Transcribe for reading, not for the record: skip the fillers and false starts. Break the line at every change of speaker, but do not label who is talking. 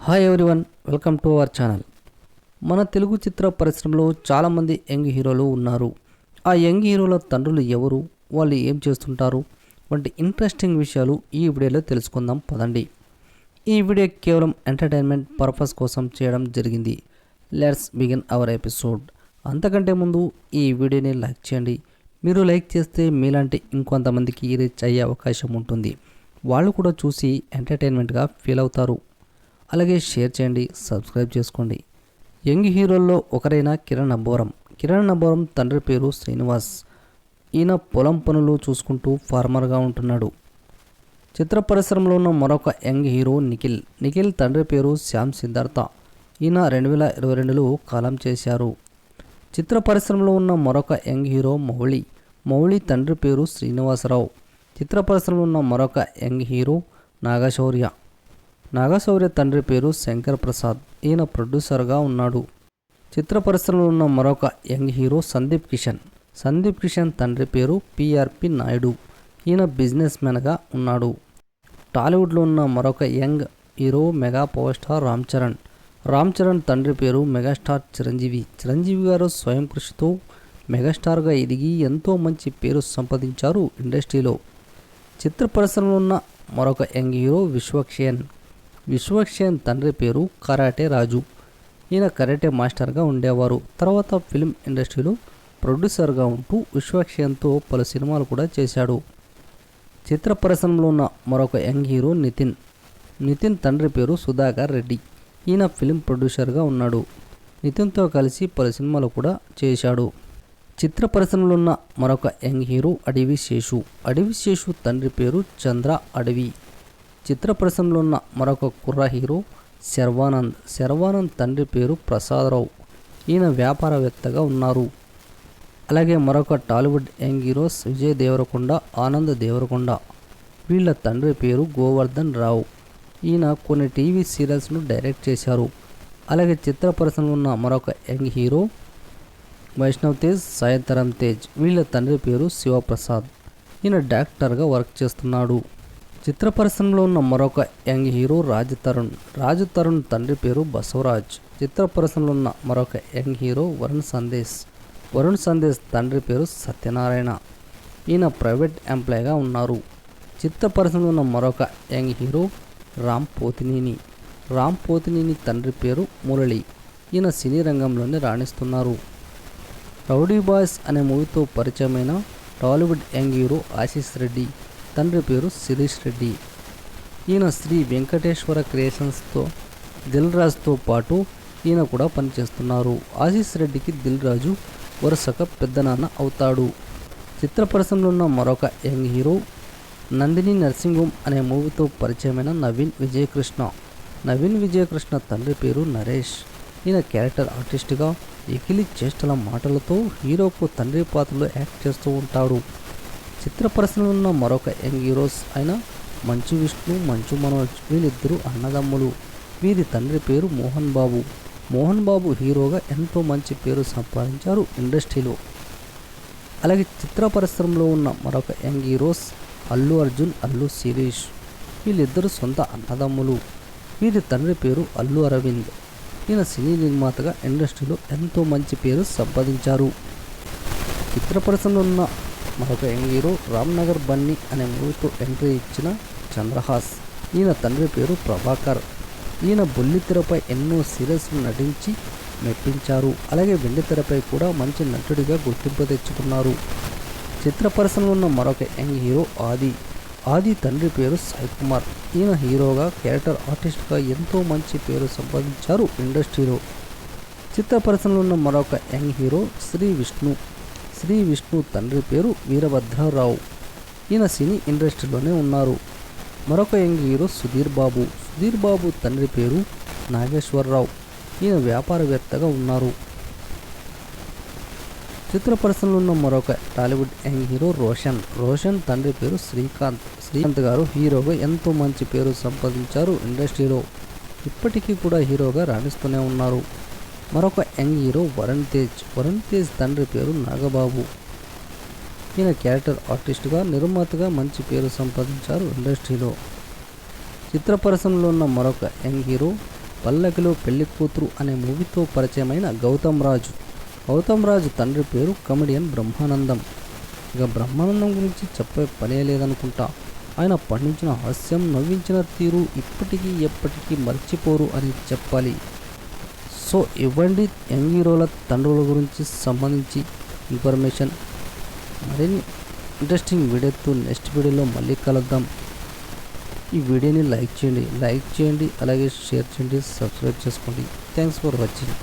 Hi everyone, welcome to our channel. మన తెలుగు చిత్ర పరిశ్రమలో చాలామంది యంగ్ హీరోలు ఉన్నారు. ఆ యంగ్ హీరోల తండ్రులు ఎవరు, వాళ్ళు ఏం చేస్తుంటారు వంటి ఇంట్రెస్టింగ్ విషయాలు ఈ వీడియోలో తెలుసుకుందాం పదండి. ఈ వీడియో కేవలం ఎంటర్టైన్మెంట్ పర్పస్ కోసం చేయడం జరిగింది. Let's begin our episode. అంతకంటే ముందు ఈ వీడియోని లైక్ చేయండి. మీరు లైక్ చేస్తే మీలాంటి ఇంకొంతమందికి రీచ్ అయ్యే అవకాశం ఉంటుంది. వాళ్ళు కూడా చూసి ఎంటర్టైన్మెంట్గా ఫీల్ అవుతారు. అలాగే షేర్ చేయండి, సబ్స్క్రైబ్ చేసుకోండి. యంగ్ హీరోల్లో ఒకరైన కిరణ్ అబ్బవరం తండ్రి పేరు శ్రీనివాస్. ఈయన పొలం పనులు చూసుకుంటూ ఫార్మర్గా ఉంటున్నాడు. చిత్ర పరిశ్రమలో ఉన్న మరొక యంగ్ హీరో నిఖిల్ తండ్రి పేరు శ్యామ్ సిద్ధార్థ. ఈయన 2022లో కాలం చేశారు. చిత్ర పరిశ్రమలో ఉన్న మరొక యంగ్ హీరో మౌళి తండ్రి పేరు శ్రీనివాసరావు. చిత్ర పరిశ్రమలో ఉన్న మరొక యంగ్ హీరో నాగశౌర్య తండ్రి పేరు శంకర్ ప్రసాద్. ఈయన ప్రొడ్యూసర్గా ఉన్నాడు. చిత్ర పరిశ్రమలో ఉన్న మరొక యంగ్ హీరో సందీప్ కిషన్ తండ్రి పేరు పిఆర్పి నాయుడు. ఈయన బిజినెస్ మ్యాన్గా ఉన్నాడు. టాలీవుడ్లో ఉన్న మరొక young hero mega power star Ram Charan తండ్రి పేరు మెగాస్టార్ చిరంజీవి గారు స్వయం కృషితో మెగాస్టార్గా ఎదిగి ఎంతో మంచి పేరు సంపాదించారు ఇండస్ట్రీలో. చిత్ర పరిశ్రమలో ఉన్న మరొక యంగ్ హీరో విశ్వక్సేన్ తండ్రి పేరు కరాటే రాజు. ఈయన కరాటే మాస్టర్గా ఉండేవారు. తర్వాత ఫిల్మ్ ఇండస్ట్రీలో ప్రొడ్యూసర్గా ఉంటూ విశ్వక్సేన్తో పలు సినిమాలు కూడా చేశాడు. చిత్ర పరిశ్రమలో ఉన్న మరొక యంగ్ హీరో నితిన్ తండ్రి పేరు సుధాకర్ రెడ్డి. ఈయన ఫిల్మ్ ప్రొడ్యూసర్గా ఉన్నాడు. నితిన్తో కలిసి పలు సినిమాలు కూడా చేశాడు. చిత్ర పరిశ్రమలో ఉన్న మరొక యంగ్ హీరో అడవి శేషు తండ్రి పేరు చంద్ర అడవి. చిత్ర పరిశ్రమలో ఉన్న మరొక కుర్ర హీరో శర్వానంద్ తండ్రి పేరు ప్రసాదరావు. ఈయన వ్యాపారవేత్తగా ఉన్నారు. అలాగే మరొక టాలీవుడ్ యంగ్ హీరోస్ విజయ్ దేవరకొండ, ఆనంద్ దేవరకొండ. వీళ్ళ తండ్రి పేరు గోవర్ధన్ రావు. ఈయన కొన్ని టీవీ సీరియల్స్ను డైరెక్ట్ చేశారు. అలాగే చిత్ర పరిశ్రమలో ఉన్న మరొక యంగ్ హీరో వైష్ణవ్ తేజ్, సాయంత్రం తేజ్. వీళ్ళ తండ్రి పేరు శివప్రసాద్. ఈయన డాక్టర్గా వర్క్ చేస్తున్నాడు. చిత్ర పరిశ్రమలో ఉన్న మరొక యంగ్ హీరో రాజు తరుణ్ తండ్రి పేరు బసవరాజ్. చిత్ర పరిశ్రమలో ఉన్న మరొక యంగ్ హీరో వరుణ్ సందేశ్ తండ్రి పేరు సత్యనారాయణ. ఈయన ప్రైవేట్ ఎంప్లాయీగా ఉన్నారు. చిత్ర పరిశ్రమలో ఉన్న మరొక యంగ్ హీరో రామ్ పోతినేని తండ్రి పేరు మురళి. ఈయన సినీ రంగంలోనే రాణిస్తున్నారు. రౌడీ బాయ్స్ అనే మూవీతో పరిచయమైన టాలీవుడ్ యంగ్ హీరో ఆశీష్ రెడ్డి తండ్రి పేరు శిరీష్ రెడ్డి. ఈయన శ్రీ వెంకటేశ్వర క్రియేషన్స్తో దిల్ రాజుతో పాటు ఈయన కూడా పనిచేస్తున్నారు. ఆశీష్ రెడ్డికి దిల్ రాజు వరుసగా పెద్దనాన్న అవుతాడు. చిత్ర పరిశ్రమలో ఉన్న మరొక యంగ్ హీరో నందిని నర్సింగ్ అనే మూవీతో పరిచయమైన నవీన్ విజయకృష్ణ తండ్రి పేరు నరేష్. ఈయన క్యారెక్టర్ ఆర్టిస్ట్గా ఎకిలి చేష్టల మాటలతో హీరోకు తండ్రి పాత్రలో యాక్ట్ చేస్తూ ఉంటాడు. చిత్ర పరిశ్రమలో ఉన్న మరొక యంగ్ హీరోస్ అయిన మంచు విష్ణు, మంచు మనోజ్. వీళ్ళిద్దరూ అన్నదమ్ములు. వీరి తండ్రి పేరు మోహన్ బాబు హీరోగా ఎంతో మంచి పేరు సంపాదించారు ఇండస్ట్రీలో. అలాగే చిత్ర పరిశ్రమలో ఉన్న మరొక యంగ్ హీరోస్ అల్లు అర్జున్, అల్లు శిరీష్. వీళ్ళిద్దరూ సొంత అన్నదమ్ములు. వీరి తండ్రి పేరు అల్లు అరవింద్. ఈయన సినీ నిర్మాతగా ఇండస్ట్రీలో ఎంతో మంచి పేరు సంపాదించారు. చిత్ర పరిశ్రమలో ఉన్న మరొక యంగ్ హీరో రామ్ నగర్ బన్నీ అనే మూవీతో ఎంట్రీ ఇచ్చిన చంద్రహాస్. ఈయన తండ్రి పేరు ప్రభాకర్. ఈయన బుల్లితెరపై ఎన్నో సీరియల్స్ను నటించి మెప్పించారు. అలాగే వెండితెరపై కూడా మంచి నటుడిగా గుర్తింపు తెచ్చుకున్నారు. చిత్ర పరిశ్రమలో ఉన్న మరొక యంగ్ హీరో ఆది తండ్రి పేరు సాయి కుమార్. ఈయన హీరోగా క్యారెక్టర్ ఆర్టిస్ట్గా ఎంతో మంచి పేరు సంపాదించారు ఇండస్ట్రీలో. చిత్ర పరిశ్రమలో ఉన్న మరొక యంగ్ హీరో శ్రీ విష్ణు తండ్రి పేరు వీరభద్రరావు. ఈయన సినీ ఇండస్ట్రీలోనే ఉన్నారు. మరొక యంగ్ హీరో సుధీర్ బాబు తండ్రి పేరు నాగేశ్వరరావు. ఈయన వ్యాపారవేత్తగా ఉన్నారు. చిత్ర పరిశ్రమలో ఉన్న మరొక టాలీవుడ్ యంగ్ హీరో రోషన్ తండ్రి పేరు శ్రీకాంత్ గారు హీరోగా ఎంతో మంచి పేరు సంపాదించారు ఇండస్ట్రీలో. ఇప్పటికీ కూడా హీరోగా రాణిస్తూనే ఉన్నారు. మరొక యంగ్ హీరో వరుణ్ తేజ్ తండ్రి పేరు నాగబాబు. ఈయన క్యారెక్టర్ ఆర్టిస్ట్గా, నిర్మాతగా మంచి పేరు సంపాదించారు ఇండస్ట్రీలో. చిత్ర పరిశ్రమలో ఉన్న మరొక యంగ్ హీరో పల్లకిలో పెళ్లి కూతురు అనే మూవీతో పరిచయమైన గౌతమ్ రాజు. గౌతమ్ రాజు తండ్రి పేరు కమెడియన్ బ్రహ్మానందం. ఇక బ్రహ్మానందం గురించి చెప్పే పనే లేదనుకుంటా. ఆయన పండించిన హాస్యం, నవ్వించిన తీరు ఇప్పటికీ ఎప్పటికీ మర్చిపోరు అని చెప్పాలి. సో ఇవ్వండి యంగ్ హీరోల తండ్రుల గురించి సంబంధించి ఇన్ఫర్మేషన్. మరిన్ని ఇంట్రెస్టింగ్ వీడియోతో నెక్స్ట్ వీడియోలో మళ్ళీ కలుద్దాం. ఈ వీడియోని లైక్ చేయండి, అలాగే షేర్ చేయండి, సబ్స్క్రైబ్ చేసుకోండి. Thanks for watching.